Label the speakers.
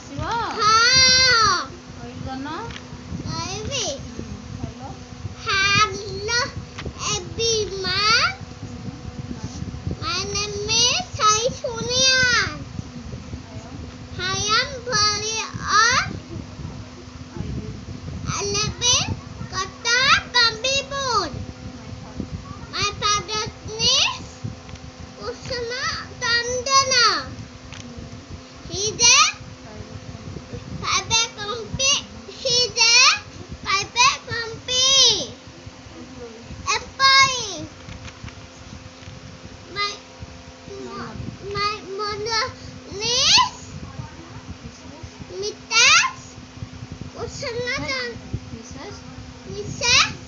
Speaker 1: ଆସିବ?
Speaker 2: ହଁ
Speaker 1: କହିଲନ
Speaker 2: କହିବି।
Speaker 1: Hello
Speaker 2: Hello everyone. My name is Sai Sunian. I am very old. 11 Kota Kambibur. My father's name is Kusuma Tandana. He's a private company. He's a private company employee. My mother is Mrs. Kusuma Tandana.
Speaker 1: Mrs
Speaker 2: Mrs.